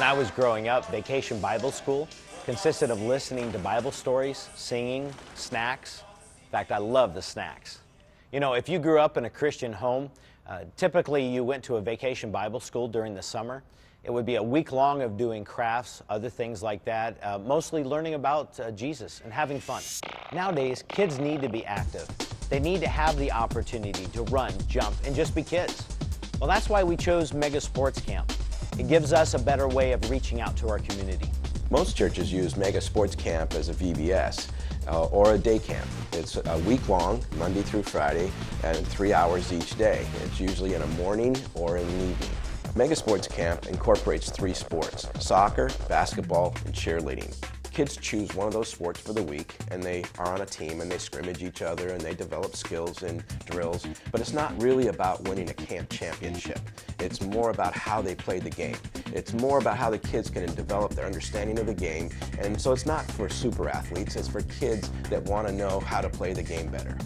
I was growing up, Vacation Bible School consisted of listening to Bible stories, singing, snacks. In fact, I love the snacks. You know, if you grew up in a Christian home, typically you went to a Vacation Bible School during the summer. It would be a week long of doing crafts, other things like that, mostly learning about Jesus and having fun. Nowadays, kids need to be active. They need to have the opportunity to run, jump, and just be kids. Well, that's why we chose Mega Sports Camp. It gives us a better way of reaching out to our community. Most churches use Mega Sports Camp as a VBS or a day camp. It's a week long, Monday through Friday, and 3 hours each day. It's usually in a morning or in the evening. Mega Sports Camp incorporates 3 sports: soccer, basketball, and cheerleading. Kids choose one of those sports for the week, and they are on a team and they scrimmage each other and they develop skills and drills. But it's not really about winning a camp championship. It's more about how they play the game. It's more about how the kids can develop their understanding of the game. And so it's not for super athletes, it's for kids that want to know how to play the game better.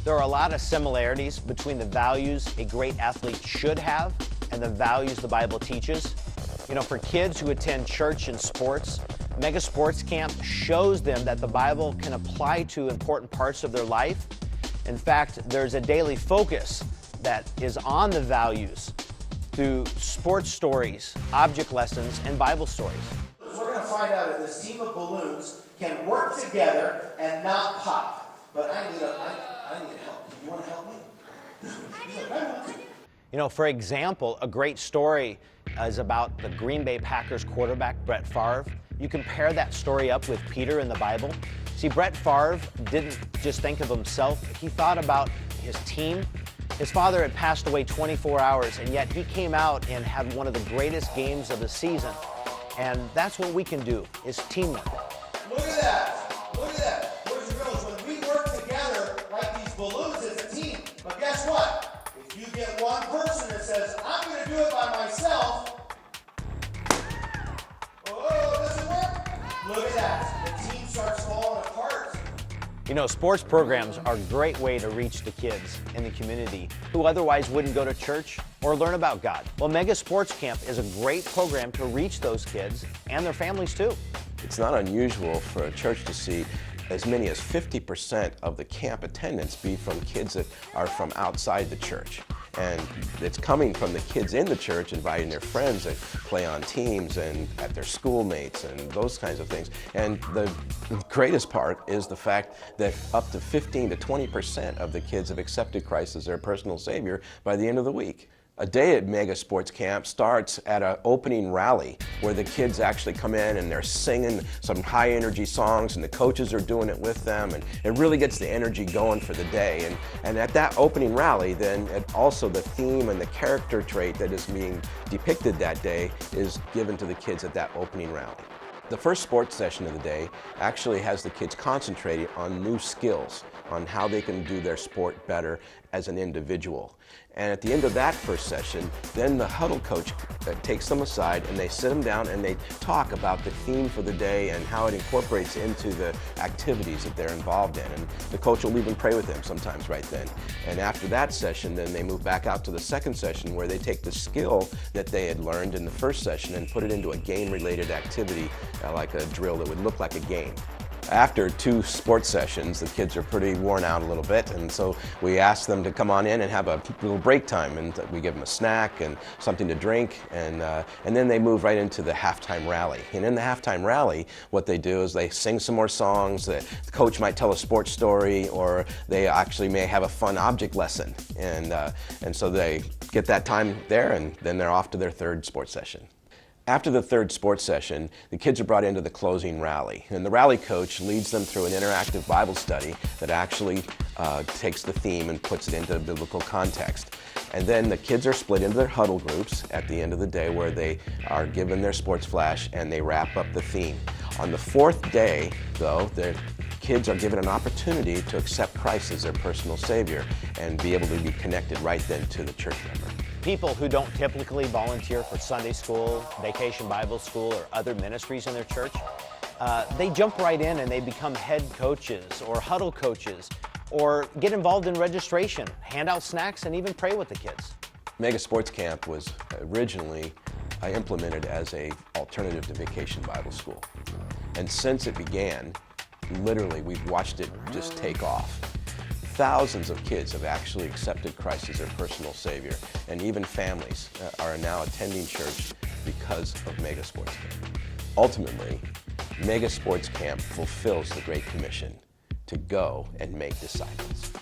There are a lot of similarities between the values a great athlete should have and the values the Bible teaches. You know, for kids who attend church and sports, Mega Sports Camp shows them that the Bible can apply to important parts of their life. In fact, there's a daily focus that is on the values through sports stories, object lessons, and Bible stories. We're going to find out if this team of balloons can work together and not pop. But I need help. You want to help me? You know, for example, a great story is about the Green Bay Packers quarterback, Brett Favre. You can pair that story up with Peter in the Bible. See, Brett Favre didn't just think of himself, he thought about his team. His father had passed away 24 hours, and yet he came out and had one of the greatest games of the season. And that's what we can do, is teamwork. Look at that. Look at that. Boys and girls, when we work together like these balloons, it's a team. But guess what? If you get one person that says, I'm going to do it by myself, look at that. The team starts falling apart. You know, sports programs are a great way to reach the kids in the community who otherwise wouldn't go to church or learn about God. Well, Mega Sports Camp is a great program to reach those kids and their families too. It's not unusual for a church to see as many as 50% of the camp attendance be from kids that are from outside the church. And it's coming from the kids in the church, inviting their friends that play on teams and at their schoolmates and those kinds of things. And the greatest part is the fact that up to 15 to 20% of the kids have accepted Christ as their personal Savior by the end of the week. A day at Mega Sports Camp starts at an opening rally where the kids actually come in and they're singing some high energy songs and the coaches are doing it with them, and it really gets the energy going for the day. And at that opening rally, then also the theme and the character trait that is being depicted that day is given to the kids at that opening rally. The first sports session of the day actually has the kids concentrating on new skills, on how they can do their sport better as an individual. And at the end of that first session, then the huddle coach takes them aside and they sit them down and they talk about the theme for the day and how it incorporates into the activities that they're involved in. And the coach will even pray with them sometimes right then. And after that session, then they move back out to the second session where they take the skill that they had learned in the first session and put it into a game-related activity, like a drill that would look like a game. After 2 sports sessions, the kids are pretty worn out a little bit, and so we ask them to come on in and have a little break time, and we give them a snack and something to drink, and then they move right into the halftime rally. And in the halftime rally, what they do is they sing some more songs, the coach might tell a sports story, or they actually may have a fun object lesson, and so they get that time there, and then they're off to their 3rd sports session. After the 3rd sports session, the kids are brought into the closing rally, and the rally coach leads them through an interactive Bible study that actually takes the theme and puts it into biblical context. And then the kids are split into their huddle groups at the end of the day where they are given their sports flash and they wrap up the theme. On the 4th day, though, the kids are given an opportunity to accept Christ as their personal Savior and be able to be connected right then to the church member. People who don't typically volunteer for Sunday school, Vacation Bible School, or other ministries in their church, they jump right in and they become head coaches or huddle coaches or get involved in registration, hand out snacks, and even pray with the kids. Mega Sports Camp was originally I implemented as an alternative to Vacation Bible School. And since it began, literally we've watched it just take off. Thousands of kids have actually accepted Christ as their personal Savior, and even families are now attending church because of Mega Sports Camp. Ultimately, Mega Sports Camp fulfills the Great Commission to go and make disciples.